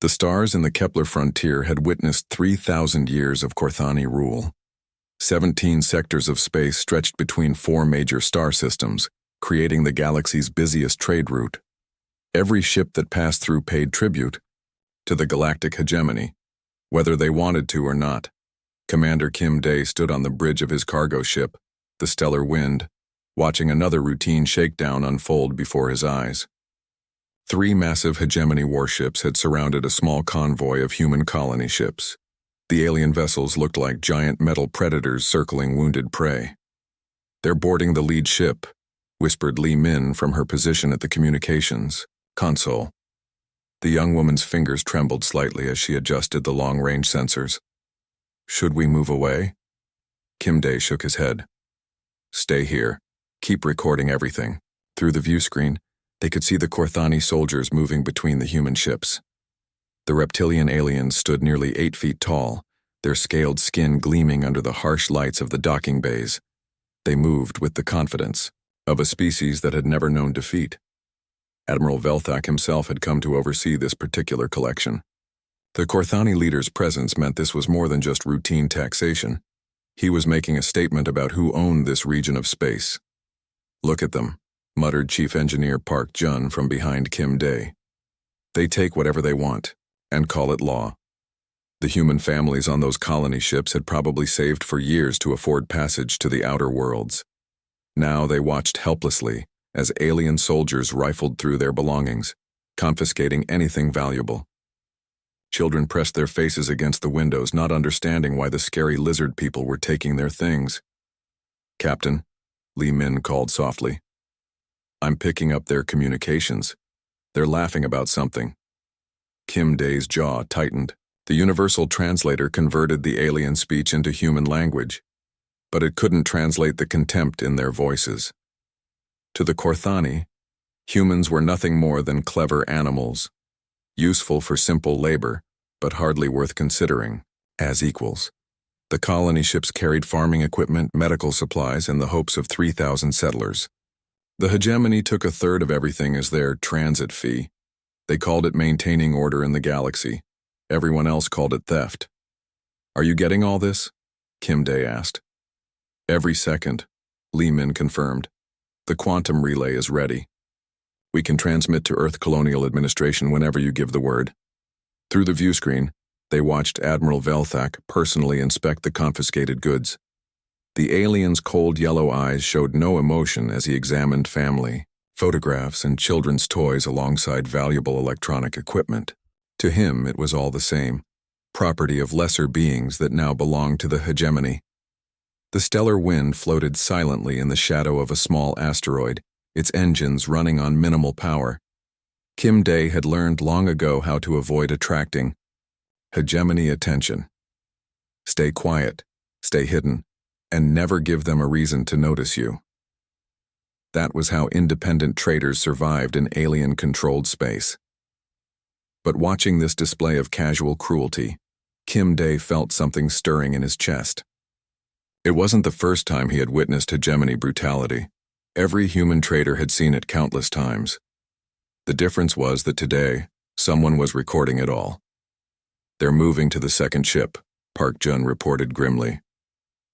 The stars in the Kepler frontier had witnessed 3,000 years of Corthani rule. 17 sectors of space stretched between 4 major star systems, creating the galaxy's busiest trade route. Every ship that passed through paid tribute to the galactic hegemony, whether they wanted to or not. Commander Kim Day stood on the bridge of his cargo ship, the Stellar Wind, watching another routine shakedown unfold before his eyes. 3 massive hegemony warships had surrounded a small convoy of human colony ships. The alien vessels looked like giant metal predators circling wounded prey. "They're boarding the lead ship," whispered Li Min from her position at the communications console. The young woman's fingers trembled slightly as she adjusted the long-range sensors. "Should we move away?" Kim Day shook his head. "Stay here. Keep recording everything." Through the view screen, they could see the Corthani soldiers moving between the human ships. The reptilian aliens stood nearly 8 feet tall, their scaled skin gleaming under the harsh lights of the docking bays. They moved with the confidence of a species that had never known defeat. Admiral Velthak himself had come to oversee this particular collection. The Corthani leader's presence meant this was more than just routine taxation. He was making a statement about who owned this region of space. "Look at them," muttered Chief Engineer Park Jun from behind Kim Day. "They take whatever they want and call it law." The human families on those colony ships had probably saved for years to afford passage to the outer worlds. Now they watched helplessly as alien soldiers rifled through their belongings, confiscating anything valuable. Children pressed their faces against the windows, not understanding why the scary lizard people were taking their things. "Captain," Li Min called softly. "I'm picking up their communications. They're laughing about something." Kim Day's jaw tightened. The universal translator converted the alien speech into human language, but it couldn't translate the contempt in their voices. To the Corthani, humans were nothing more than clever animals, useful for simple labor, but hardly worth considering as equals. The colony ships carried farming equipment, medical supplies, in the hopes of 3,000 settlers. The hegemony took a third of everything as their transit fee. They called it maintaining order in the galaxy. Everyone else called it theft. "Are you getting all this?" Kim Day asked. "Every second," Li Min confirmed. "The quantum relay is ready. We can transmit to Earth Colonial Administration whenever you give the word." Through the view screen, they watched Admiral Velthak personally inspect the confiscated goods. The alien's cold yellow eyes showed no emotion as he examined family, photographs, and children's toys alongside valuable electronic equipment. To him, it was all the same, property of lesser beings that now belonged to the hegemony. The Stellar Wind floated silently in the shadow of a small asteroid, its engines running on minimal power. Kim Day had learned long ago how to avoid attracting hegemony attention. Stay quiet, stay hidden, and never give them a reason to notice you. That was how independent traders survived in alien-controlled space. But watching this display of casual cruelty, Kim Day felt something stirring in his chest. It wasn't the first time he had witnessed hegemony brutality. Every human trader had seen it countless times. The difference was that today, someone was recording it all. "They're moving to the second ship," Park Jun reported grimly.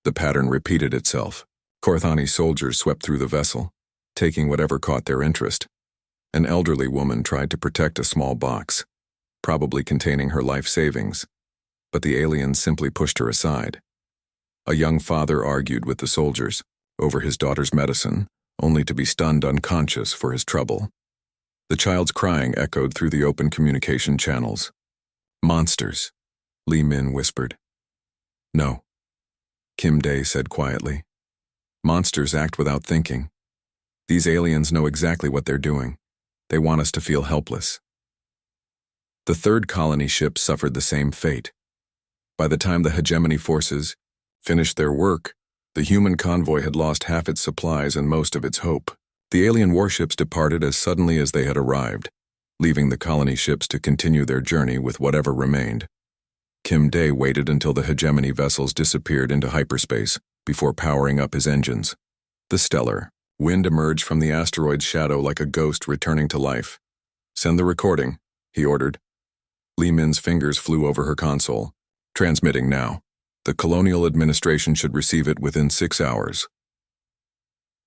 The pattern repeated itself. Corthani soldiers swept through the vessel, taking whatever caught their interest. An elderly woman tried to protect a small box, probably containing her life savings, but the aliens simply pushed her aside. A young father argued with the soldiers over his daughter's medicine, only to be stunned unconscious for his trouble. The child's crying echoed through the open communication channels. "Monsters," Li Min whispered. "No," Kim Day said quietly. "Monsters act without thinking. These aliens know exactly what they're doing. They want us to feel helpless." The third colony ship suffered the same fate. By the time the hegemony forces finished their work, the human convoy had lost half its supplies and most of its hope. The alien warships departed as suddenly as they had arrived, leaving the colony ships to continue their journey with whatever remained. Kim Day waited until the hegemony vessels disappeared into hyperspace before powering up his engines. The Stellar Wind emerged from the asteroid's shadow like a ghost returning to life. "Send the recording," he ordered. Li Min's fingers flew over her console. Transmitting now. The Colonial Administration should receive it within 6 hours.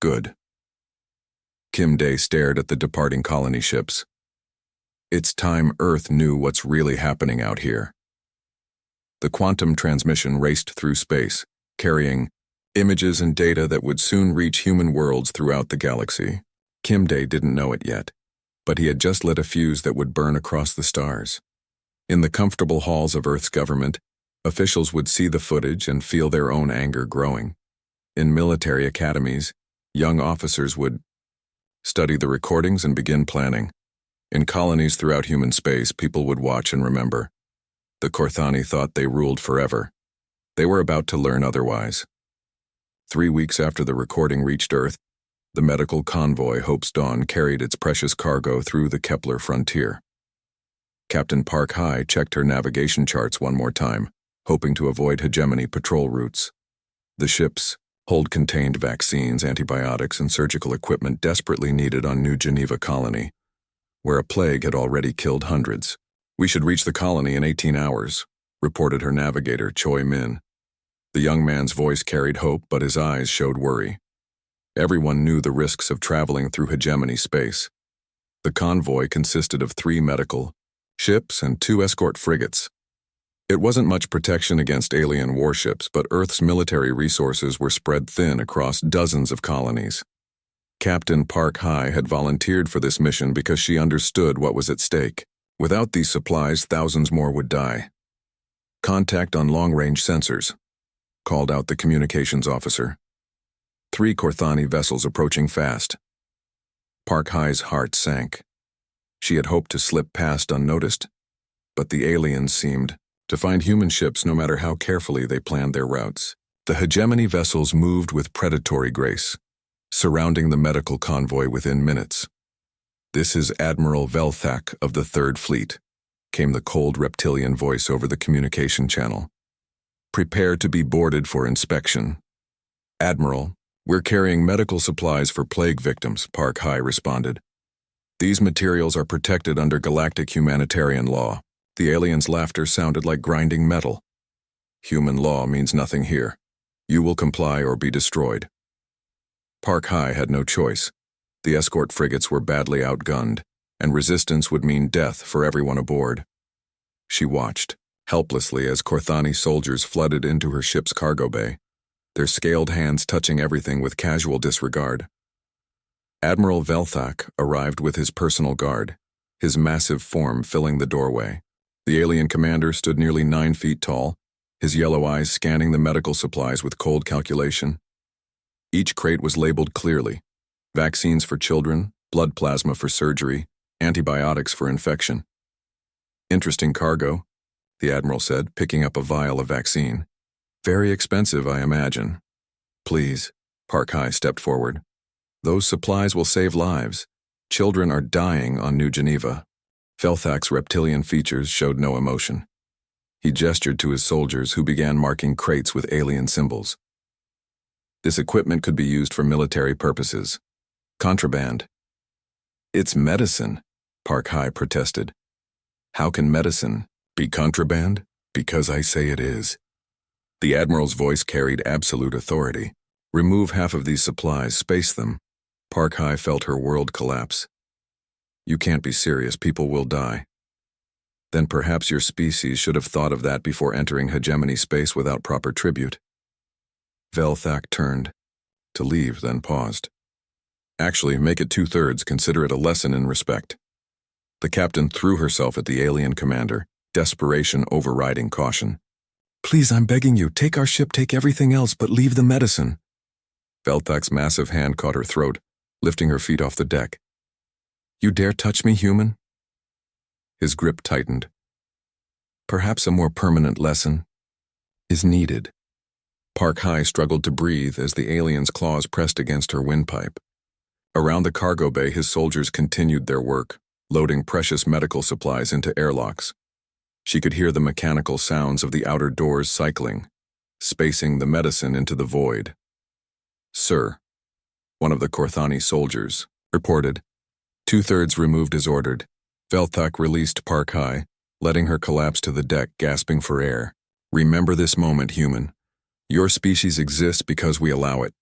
Good. Kim Day stared at the departing colony ships. It's time Earth knew what's really happening out here. The quantum transmission raced through space, carrying images and data that would soon reach human worlds throughout the galaxy. Kim Day didn't know it yet, but he had just lit a fuse that would burn across the stars. In the comfortable halls of Earth's government, officials would see the footage and feel their own anger growing. In military academies, young officers would study the recordings and begin planning. In colonies throughout human space, people would watch and remember. The Korthani thought they ruled forever. They were about to learn otherwise. 3 weeks after the recording reached Earth, the medical convoy Hope's Dawn carried its precious cargo through the Kepler frontier. Captain Park High checked her navigation charts one more time, hoping to avoid hegemony patrol routes. The ship's hold contained vaccines, antibiotics, and surgical equipment desperately needed on New Geneva colony, where a plague had already killed hundreds. "We should reach the colony in 18 hours, reported her navigator, Choi Min. The young man's voice carried hope, but his eyes showed worry. Everyone knew the risks of traveling through hegemony space. The convoy consisted of 3 medical ships and 2 escort frigates. It wasn't much protection against alien warships, but Earth's military resources were spread thin across dozens of colonies. Captain Park High had volunteered for this mission because she understood what was at stake. Without these supplies, thousands more would die. "Contact on long-range sensors," called out the communications officer. 3 Korthani vessels approaching fast. Park High's heart sank. She had hoped to slip past unnoticed, but the aliens seemed to find human ships no matter how carefully they planned their routes. The hegemony vessels moved with predatory grace, surrounding the medical convoy within minutes. "This is Admiral Velthak of the 3rd Fleet," came the cold reptilian voice over the communication channel. "Prepare to be boarded for inspection." "Admiral, we're carrying medical supplies for plague victims," Park High responded. "These materials are protected under galactic humanitarian law." The alien's laughter sounded like grinding metal. "Human law means nothing here. You will comply or be destroyed." Park High had no choice. The escort frigates were badly outgunned, and resistance would mean death for everyone aboard. She watched, helplessly, as Korthani soldiers flooded into her ship's cargo bay, their scaled hands touching everything with casual disregard. Admiral Velthak arrived with his personal guard, his massive form filling the doorway. The alien commander stood nearly 9 feet tall, his yellow eyes scanning the medical supplies with cold calculation. Each crate was labeled clearly: vaccines for children, blood plasma for surgery, antibiotics for infection. "Interesting cargo," the Admiral said, picking up a vial of vaccine. "Very expensive, I imagine." "Please," Park High stepped forward. "Those supplies will save lives. Children are dying on New Geneva." Velthak's reptilian features showed no emotion. He gestured to his soldiers, who began marking crates with alien symbols. "This equipment could be used for military purposes. Contraband." "It's medicine," Park High protested. "How can medicine be contraband?" "Because I say it is." The Admiral's voice carried absolute authority. "Remove half of these supplies, space them." Park High felt her world collapse. "You can't be serious, people will die." "Then perhaps your species should have thought of that before entering hegemony space without proper tribute." Velthak turned to leave, then paused. "Actually, make it 2/3, consider it a lesson in respect." The captain threw herself at the alien commander, desperation overriding caution. "Please, I'm begging you, take our ship, take everything else, but leave the medicine." Velthak's massive hand caught her throat, lifting her feet off the deck. "You dare touch me, human?" His grip tightened. "Perhaps a more permanent lesson is needed." Park High struggled to breathe as the alien's claws pressed against her windpipe. Around the cargo bay, his soldiers continued their work, loading precious medical supplies into airlocks. She could hear the mechanical sounds of the outer doors cycling, spacing the medicine into the void. "Sir," one of the Korthani soldiers reported. 2/3 removed as ordered. Velthak released Park High, letting her collapse to the deck, gasping for air. Remember this moment, human. Your species exists because we allow it.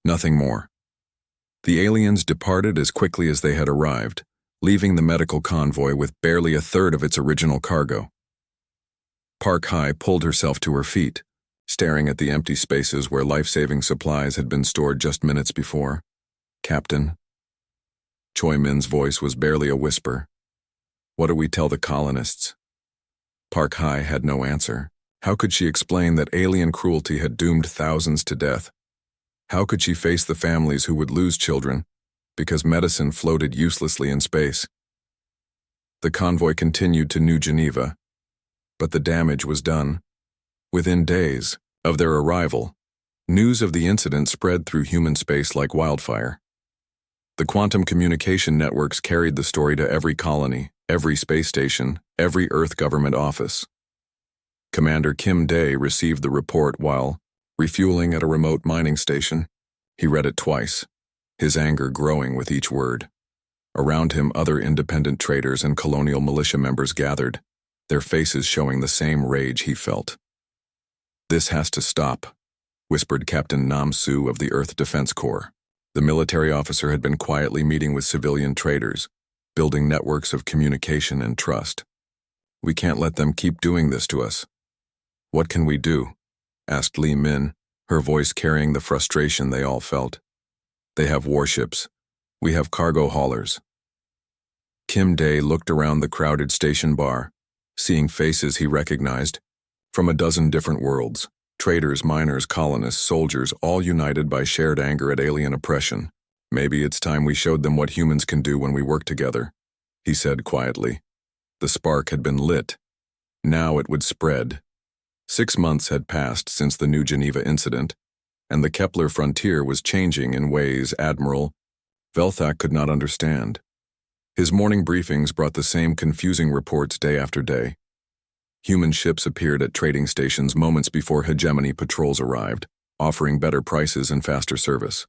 Nothing more. The aliens departed as quickly as they had arrived, leaving the medical convoy with barely a third of its original cargo. Park High pulled herself to her feet, staring at the empty spaces where life-saving supplies had been stored just minutes before. Captain. Choi Min's voice was barely a whisper. What do we tell the colonists? Park High had no answer. How could she explain that alien cruelty had doomed thousands to death? How could she face the families who would lose children because medicine floated uselessly in space? The convoy continued to New Geneva, but the damage was done. Within days of their arrival, news of the incident spread through human space like wildfire. The quantum communication networks carried the story to every colony, every space station, every Earth government office. Commander Kim Dae received the report while refueling at a remote mining station. He read it twice, his anger growing with each word. Around him, other independent traders and colonial militia members gathered, their faces showing the same rage he felt. This has to stop, whispered Captain Nam Su of the Earth Defense Corps. The military officer had been quietly meeting with civilian traders, building networks of communication and trust. We can't let them keep doing this to us. What can we do? Asked Li Min, her voice carrying the frustration they all felt. They have warships. We have cargo haulers. Kim Dae looked around the crowded station bar, seeing faces he recognized from a dozen different worlds. Traders, miners, colonists, soldiers, all united by shared anger at alien oppression. Maybe it's time we showed them what humans can do when we work together, he said quietly. The spark had been lit. Now it would spread. 6 months had passed since the New Geneva incident, and the Kepler frontier was changing in ways Admiral Velthak could not understand. His morning briefings brought the same confusing reports day after day. Human ships appeared at trading stations moments before hegemony patrols arrived, offering better prices and faster service.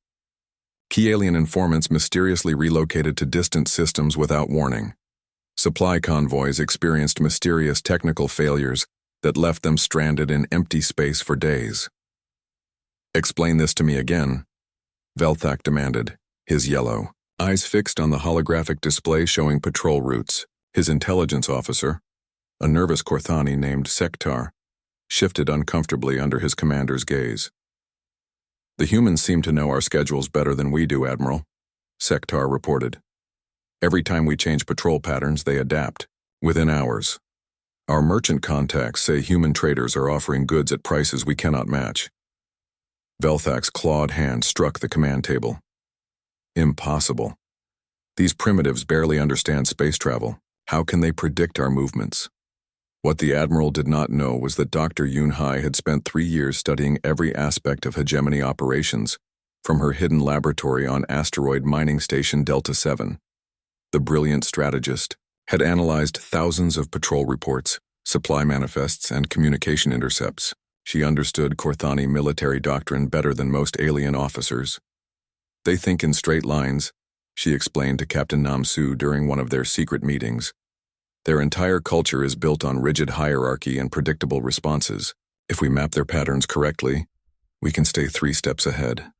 Key alien informants mysteriously relocated to distant systems without warning. Supply convoys experienced mysterious technical failures that left them stranded in empty space for days. Explain this to me again, Velthak demanded, his yellow eyes fixed on the holographic display showing patrol routes. His intelligence officer, a nervous Korthani named Sektar, shifted uncomfortably under his commander's gaze. The humans seem to know our schedules better than we do, Admiral, Sektar reported. Every time we change patrol patterns, they adapt, within hours. Our merchant contacts say human traders are offering goods at prices we cannot match. Velthak's clawed hand struck the command table. Impossible. These primitives barely understand space travel. How can they predict our movements? What the Admiral did not know was that Dr. Yoon Hai had spent 3 years studying every aspect of hegemony operations, from her hidden laboratory on asteroid mining station Delta 7. The brilliant strategist had analyzed thousands of patrol reports, supply manifests, and communication intercepts. She understood Korthani military doctrine better than most alien officers. They think in straight lines, she explained to Captain Nam Su during one of their secret meetings. Their entire culture is built on rigid hierarchy and predictable responses. If we map their patterns correctly, we can stay 3 steps ahead.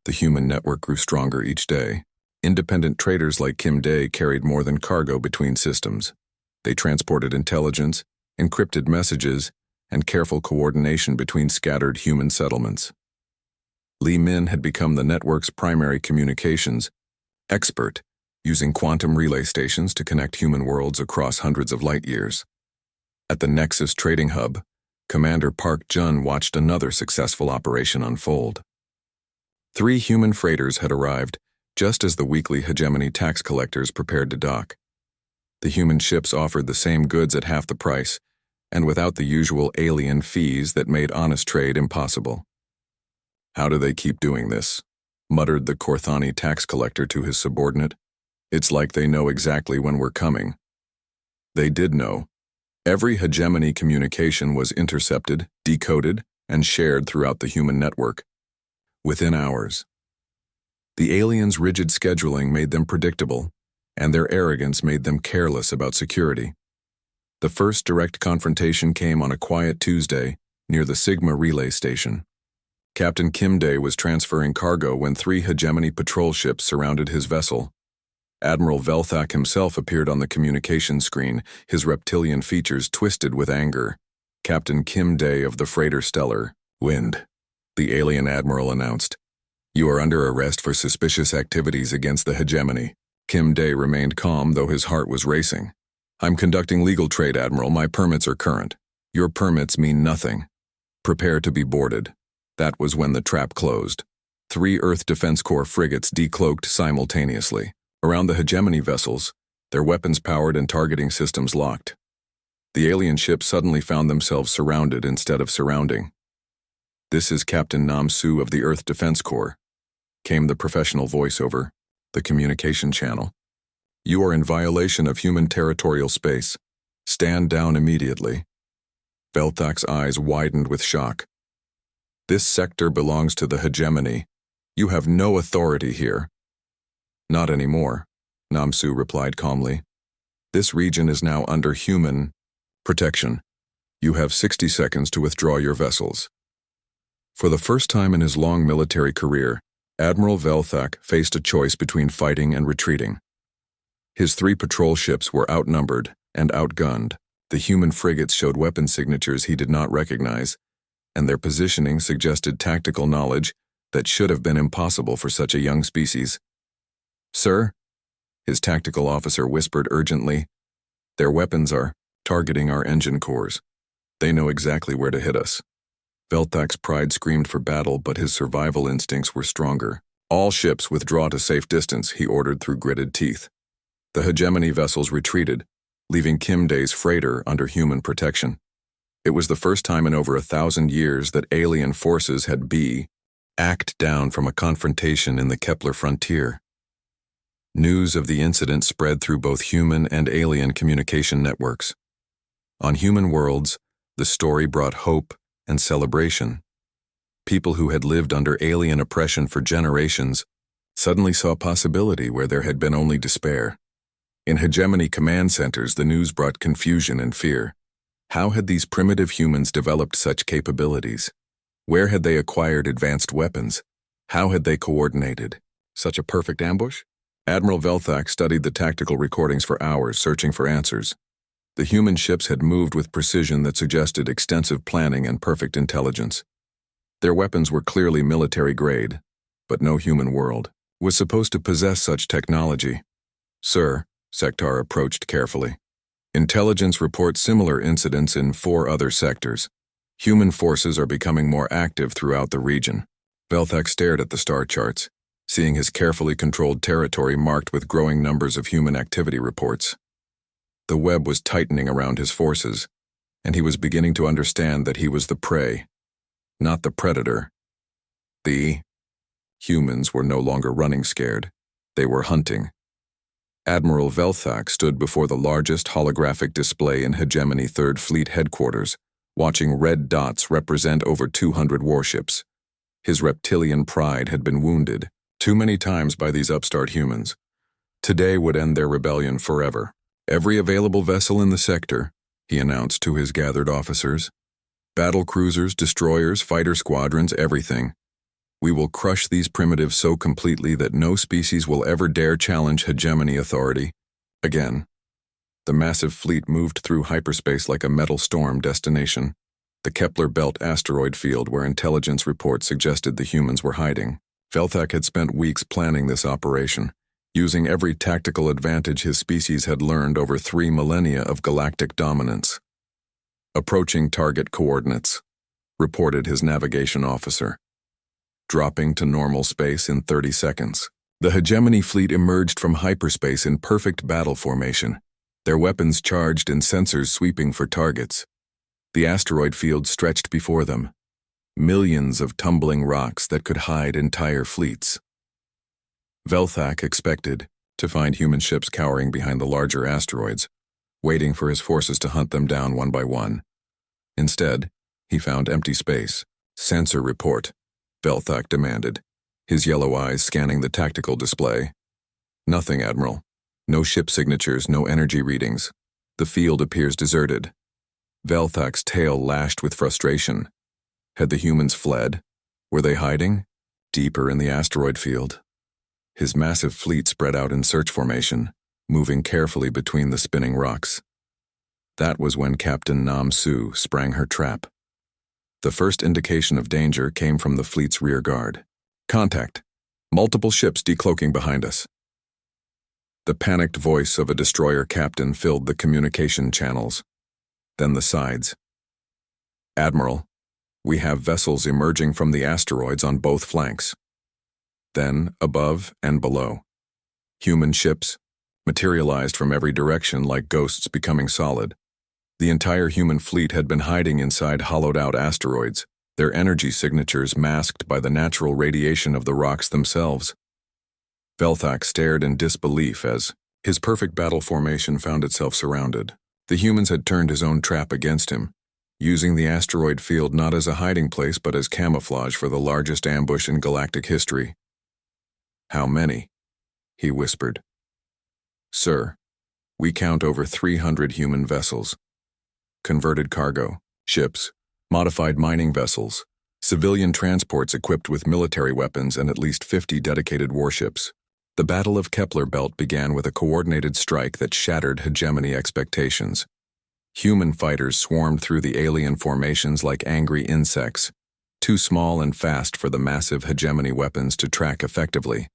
The human network grew stronger each day. Independent traders like Kim Dae carried more than cargo between systems. They transported intelligence, encrypted messages, and careful coordination between scattered human settlements. Li Min had become the network's primary communications expert, using quantum relay stations to connect human worlds across hundreds of light years. At the Nexus Trading Hub, Commander Park Jun watched another successful operation unfold. 3 human freighters had arrived, just as the weekly hegemony tax collectors prepared to dock. The human ships offered the same goods at half the price, and without the usual alien fees that made honest trade impossible. How do they keep doing this? Muttered the Korthani tax collector to his subordinate. It's like they know exactly when we're coming. They did know. Every hegemony communication was intercepted, decoded, and shared throughout the human network. Within hours. The aliens' rigid scheduling made them predictable, and their arrogance made them careless about security. The first direct confrontation came on a quiet Tuesday near the Sigma relay station. Captain Kim Day was transferring cargo when 3 hegemony patrol ships surrounded his vessel. Admiral Velthak himself appeared on the communication screen, his reptilian features twisted with anger. Captain Kim Day of the freighter Stellar Wind, the alien admiral announced. You are under arrest for suspicious activities against the hegemony. Kim Day remained calm, though his heart was racing. I'm conducting legal trade, Admiral. My permits are current. Your permits mean nothing. Prepare to be boarded. That was when the trap closed. 3 Earth Defense Corps frigates decloaked simultaneously. Around the hegemony vessels, their weapons powered and targeting systems locked. The alien ships suddenly found themselves surrounded instead of surrounding. This is Captain Nam-Su of the Earth Defense Corps, came the professional voice over the communication channel. You are in violation of human territorial space. Stand down immediately. Velthak's eyes widened with shock. This sector belongs to the hegemony. You have no authority here. Not anymore, Nam-Su replied calmly. This region is now under human protection. You have 60 seconds to withdraw your vessels. For the first time in his long military career, Admiral Velthak faced a choice between fighting and retreating. His 3 patrol ships were outnumbered and outgunned. The human frigates showed weapon signatures he did not recognize, and their positioning suggested tactical knowledge that should have been impossible for such a young species. Sir, his tactical officer whispered urgently, their weapons are targeting our engine cores. They know exactly where to hit us. Velthak's pride screamed for battle, but his survival instincts were stronger. All ships withdraw to safe distance, he ordered through gritted teeth. The hegemony vessels retreated, leaving Kim Day's freighter under human protection. It was the first time in over 1,000 years that alien forces had backed down from a confrontation in the Kepler frontier. News of the incident spread through both human and alien communication networks. On human worlds, the story brought hope and celebration. People who had lived under alien oppression for generations suddenly saw possibility where there had been only despair. In hegemony command centers, the news brought confusion and fear. How had these primitive humans developed such capabilities? Where had they acquired advanced weapons? How had they coordinated such a perfect ambush? Admiral Velthak studied the tactical recordings for hours, searching for answers. The human ships had moved with precision that suggested extensive planning and perfect intelligence. Their weapons were clearly military grade, but no human world was supposed to possess such technology. Sir, Sektar approached carefully. Intelligence reports similar incidents in 4 other sectors. Human forces are becoming more active throughout the region. Velthak stared at the star charts, seeing his carefully controlled territory marked with growing numbers of human activity reports. The web was tightening around his forces, and he was beginning to understand that he was the prey, not the predator. The humans were no longer running scared. They were hunting. Admiral Velthak stood before the largest holographic display in Hegemony 3rd Fleet headquarters, watching red dots represent over 200 warships. His reptilian pride had been wounded too many times by these upstart humans. Today would end their rebellion forever. Every available vessel in the sector, he announced to his gathered officers. Battle cruisers, destroyers, fighter squadrons, everything. We will crush these primitives so completely that no species will ever dare challenge hegemony authority again. The massive fleet moved through hyperspace like a metal storm destination, the Kepler Belt asteroid field where intelligence reports suggested the humans were hiding. Velthak had spent weeks planning this operation, using every tactical advantage his species had learned over 3 millennia of galactic dominance. Approaching target coordinates, reported his navigation officer. Dropping to normal space in 30 seconds. The hegemony fleet emerged from hyperspace in perfect battle formation, their weapons charged and sensors sweeping for targets. The asteroid field stretched before them, millions of tumbling rocks that could hide entire fleets. Velthak expected to find human ships cowering behind the larger asteroids, waiting for his forces to hunt them down one by one. Instead, he found empty space. Sensor report, Velthak demanded, his yellow eyes scanning the tactical display. Nothing, Admiral. No ship signatures, no energy readings. The field appears deserted. Velthak's tail lashed with frustration. Had the humans fled? Were they hiding? Deeper in the asteroid field. His massive fleet spread out in search formation, moving carefully between the spinning rocks. That was when Captain Nam Su sprang her trap. The first indication of danger came from the fleet's rear guard. Contact. Multiple ships decloaking behind us. The panicked voice of a destroyer captain filled the communication channels. Then the sides. Admiral, we have vessels emerging from the asteroids on both flanks. Then, above and below. Human ships, materialized from every direction like ghosts becoming solid. The entire human fleet had been hiding inside hollowed-out asteroids, their energy signatures masked by the natural radiation of the rocks themselves. Velthak stared in disbelief as his perfect battle formation found itself surrounded. The humans had turned his own trap against him, using the asteroid field not as a hiding place but as camouflage for the largest ambush in galactic history. "How many?" he whispered. "Sir, we count over 300 human vessels. Converted cargo, ships, modified mining vessels, civilian transports equipped with military weapons and at least 50 dedicated warships." The Battle of Kepler Belt began with a coordinated strike that shattered hegemony expectations. Human fighters swarmed through the alien formations like angry insects, too small and fast for the massive hegemony weapons to track effectively.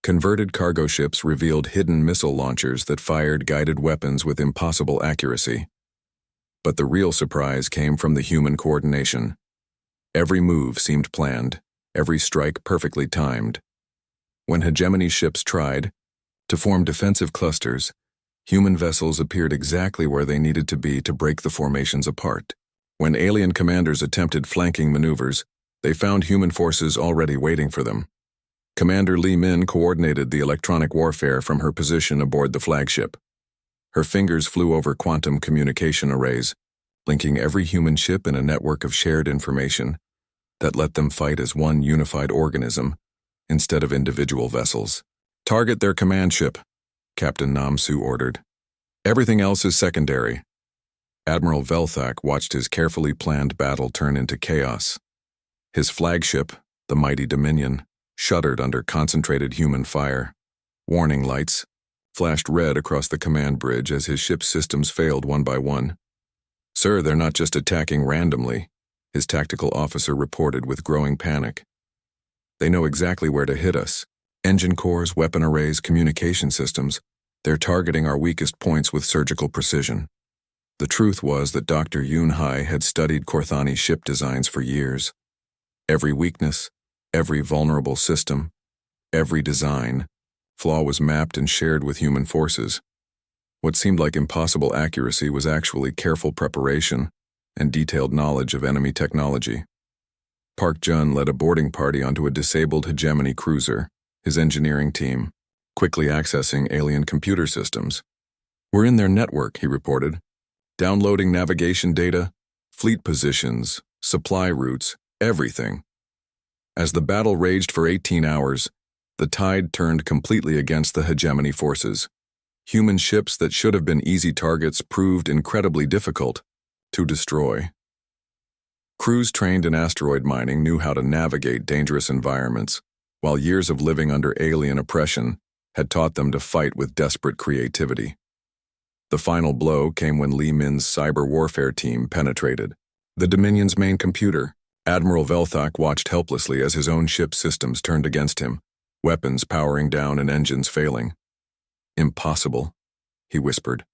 Converted cargo ships revealed hidden missile launchers that fired guided weapons with impossible accuracy. But the real surprise came from the human coordination. Every move seemed planned, every strike perfectly timed. When hegemony ships tried to form defensive clusters, human vessels appeared exactly where they needed to be to break the formations apart. When alien commanders attempted flanking maneuvers, they found human forces already waiting for them. Commander Li Min coordinated the electronic warfare from her position aboard the flagship. Her fingers flew over quantum communication arrays, linking every human ship in a network of shared information that let them fight as one unified organism instead of individual vessels. "Target their command ship," Captain Nam Su ordered. "Everything else is secondary." Admiral Velthak watched his carefully planned battle turn into chaos. His flagship, the mighty Dominion, shuddered under concentrated human fire. Warning lights flashed red across the command bridge as his ship's systems failed one by one. "Sir, they're not just attacking randomly," his tactical officer reported with growing panic. "They know exactly where to hit us. Engine cores, weapon arrays, communication systems. They're targeting our weakest points with surgical precision." The truth was that Dr. Yoon Hai had studied Korthani ship designs for years. Every weakness, every vulnerable system, every design flaw was mapped and shared with human forces. What seemed like impossible accuracy was actually careful preparation and detailed knowledge of enemy technology. Park Jun led a boarding party onto a disabled hegemony cruiser, his engineering team, quickly accessing alien computer systems. "We're in their network," he reported. "Downloading navigation data, fleet positions, supply routes, everything." As the battle raged for 18 hours, the tide turned completely against the hegemony forces. Human ships that should have been easy targets proved incredibly difficult to destroy. Crews trained in asteroid mining knew how to navigate dangerous environments, while years of living under alien oppression had taught them to fight with desperate creativity. The final blow came when Li Min's cyber warfare team penetrated the Dominion's main computer. Admiral Velthak watched helplessly as his own ship's systems turned against him, weapons powering down and engines failing. "Impossible," he whispered,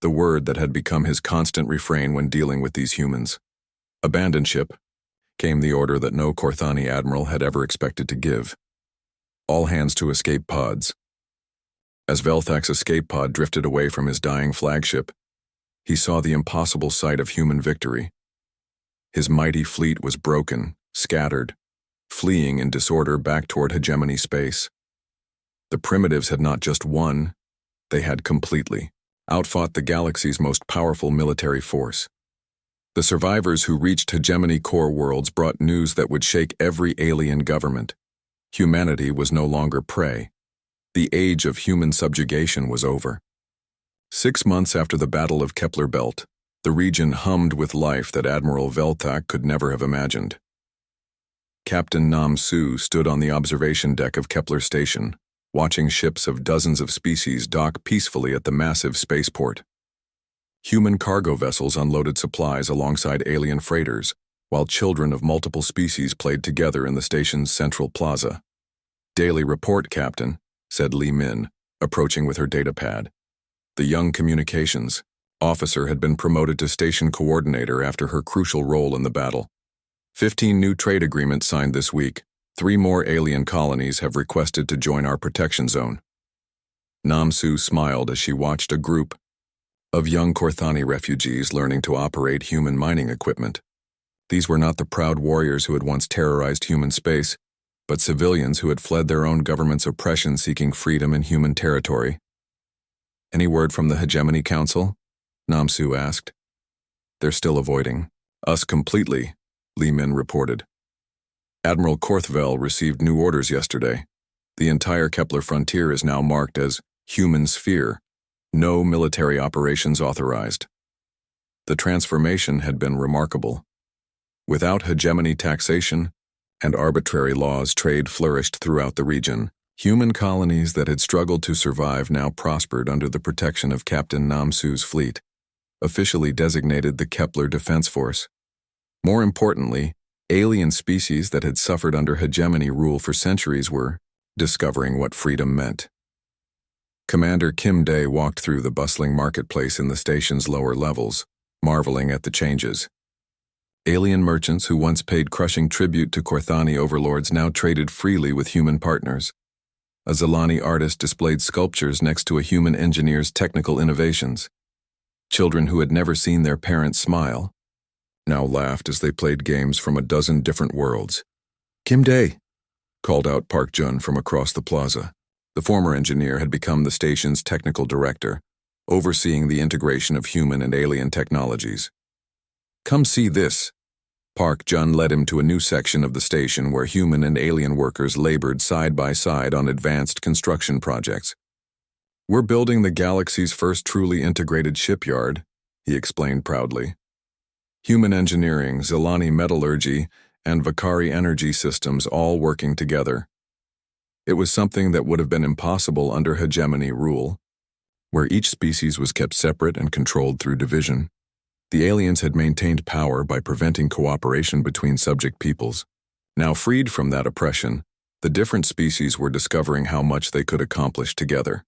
the word that had become his constant refrain when dealing with these humans. "Abandon ship," came the order that no Korthani admiral had ever expected to give. "All hands to escape pods." As Velthak's escape pod drifted away from his dying flagship, he saw the impossible sight of human victory. His mighty fleet was broken, scattered, fleeing in disorder back toward hegemony space. The primitives had not just won, they had completely outfought the galaxy's most powerful military force. The survivors who reached hegemony core worlds brought news that would shake every alien government. Humanity was no longer prey. The age of human subjugation was over. 6 months after the Battle of Kepler Belt, the region hummed with life that Admiral Velthak could never have imagined. Captain Nam Su stood on the observation deck of Kepler Station, watching ships of dozens of species dock peacefully at the massive spaceport. Human cargo vessels unloaded supplies alongside alien freighters, while children of multiple species played together in the station's central plaza. "Daily report, Captain," said Li Min, approaching with her datapad. The young communications officer had been promoted to station coordinator after her crucial role in the battle. 15 new trade agreements signed this week. 3 more alien colonies have requested to join our protection zone. Nam Su smiled as she watched a group of young Korthani refugees learning to operate human mining equipment. These were not the proud warriors who had once terrorized human space, but civilians who had fled their own government's oppression seeking freedom in human territory. "Any word from the Hegemony Council?" Nam Su asked. "They're still avoiding us completely," Li Min reported. "Admiral Korthvel received new orders yesterday. The entire Kepler frontier is now marked as human sphere. No military operations authorized." The transformation had been remarkable. Without hegemony taxation and arbitrary laws, trade flourished throughout the region. Human colonies that had struggled to survive now prospered under the protection of Captain Nam Su's fleet, officially designated the Kepler Defense Force. More importantly, alien species that had suffered under hegemony rule for centuries were discovering what freedom meant. Commander Kim Dae walked through the bustling marketplace in the station's lower levels, marveling at the changes. Alien merchants who once paid crushing tribute to Korthani overlords now traded freely with human partners. A Zalani artist displayed sculptures next to a human engineer's technical innovations. Children who had never seen their parents smile now laughed as they played games from a dozen different worlds. "Kim Dae," called out Park Jun from across the plaza. The former engineer had become the station's technical director, overseeing the integration of human and alien technologies. "Come see this." Park Jun led him to a new section of the station where human and alien workers labored side by side on advanced construction projects. "We're building the galaxy's first truly integrated shipyard," he explained proudly. Human engineering, Zalani metallurgy, and Vakari energy systems all working together. It was something that would have been impossible under hegemony rule, where each species was kept separate and controlled through division. The aliens had maintained power by preventing cooperation between subject peoples. Now freed from that oppression, the different species were discovering how much they could accomplish together.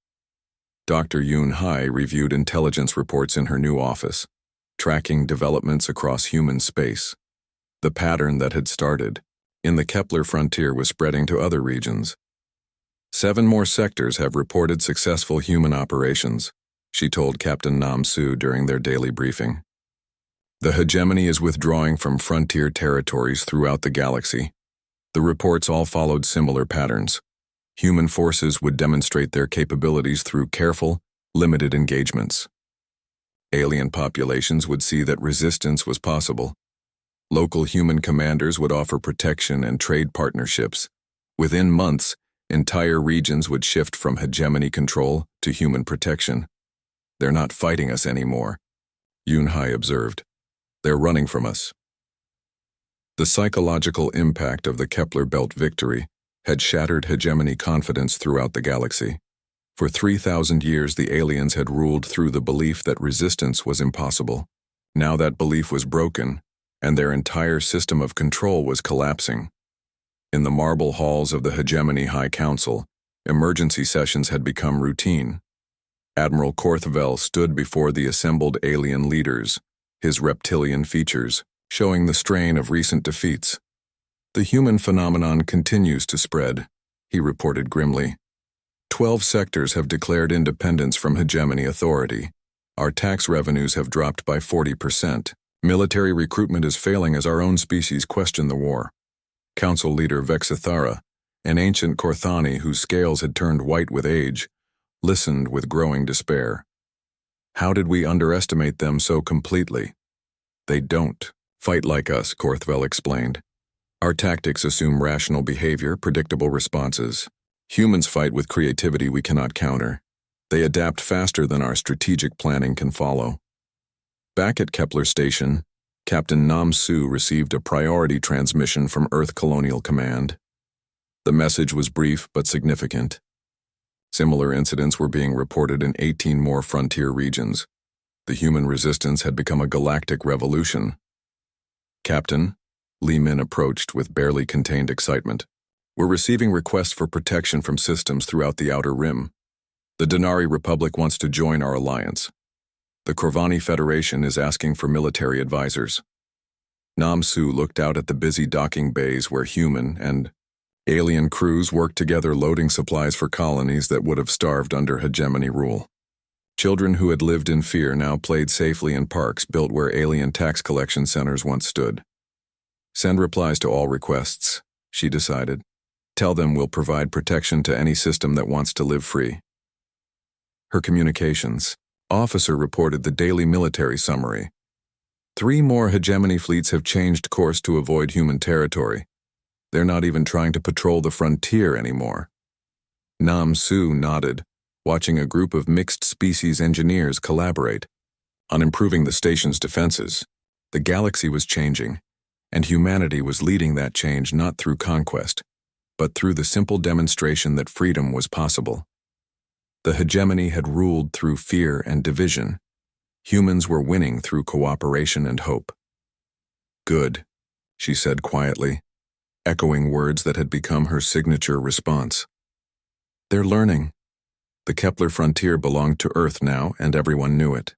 Dr. Yoon Hai reviewed intelligence reports in her new office, tracking developments across human space. The pattern that had started in the Kepler frontier was spreading to other regions. 7 more sectors have reported successful human operations, she told Captain Nam Su during their daily briefing. The hegemony is withdrawing from frontier territories throughout the galaxy. The reports all followed similar patterns. Human forces would demonstrate their capabilities through careful, limited engagements. Alien populations would see that resistance was possible. Local human commanders would offer protection and trade partnerships. Within months, entire regions would shift from hegemony control to human protection. "They're not fighting us anymore," Yoon Hai observed. "They're running from us." The psychological impact of the Kepler Belt victory had shattered hegemony confidence throughout the galaxy. For 3,000 years, the aliens had ruled through the belief that resistance was impossible. Now that belief was broken, and their entire system of control was collapsing. In the marble halls of the Hegemony High Council, emergency sessions had become routine. Admiral Korthvel stood before the assembled alien leaders, his reptilian features showing the strain of recent defeats. "The human phenomenon continues to spread," he reported grimly. 12 sectors have declared independence from hegemony authority. Our tax revenues have dropped by 40%. Military recruitment is failing as our own species question the war. Council leader Vexithara, an ancient Korthani whose scales had turned white with age, listened with growing despair. "How did we underestimate them so completely?" "They don't fight like us," Korthvel explained. "Our tactics assume rational behavior, predictable responses. Humans fight with creativity we cannot counter. They adapt faster than our strategic planning can follow. Back at Kepler Station, Captain Nam Su received a priority transmission from Earth Colonial Command. The message was brief but significant. Similar incidents were being reported in 18 more frontier regions. The human resistance had become a galactic revolution. Captain, Li Min approached with barely contained excitement. We're receiving requests for protection from systems throughout the Outer Rim. The Denari Republic wants to join our alliance. The Corvani Federation is asking for military advisors. Nam Su looked out at the busy docking bays where human and alien crews worked together loading supplies for colonies that would have starved under hegemony rule. Children who had lived in fear now played safely in parks built where alien tax collection centers once stood. Send replies to all requests, she decided. Tell them we'll provide protection to any system that wants to live free. Her communications officer reported the daily military summary. 3 more hegemony fleets have changed course to avoid human territory. They're not even trying to patrol the frontier anymore. Nam Su nodded, watching a group of mixed-species engineers collaborate on improving the station's defenses. The galaxy was changing, and humanity was leading that change not through conquest, but through the simple demonstration that freedom was possible. The hegemony had ruled through fear and division. Humans were winning through cooperation and hope. Good, she said quietly, echoing words that had become her signature response. They're learning. The Kepler frontier belonged to Earth now, and everyone knew it.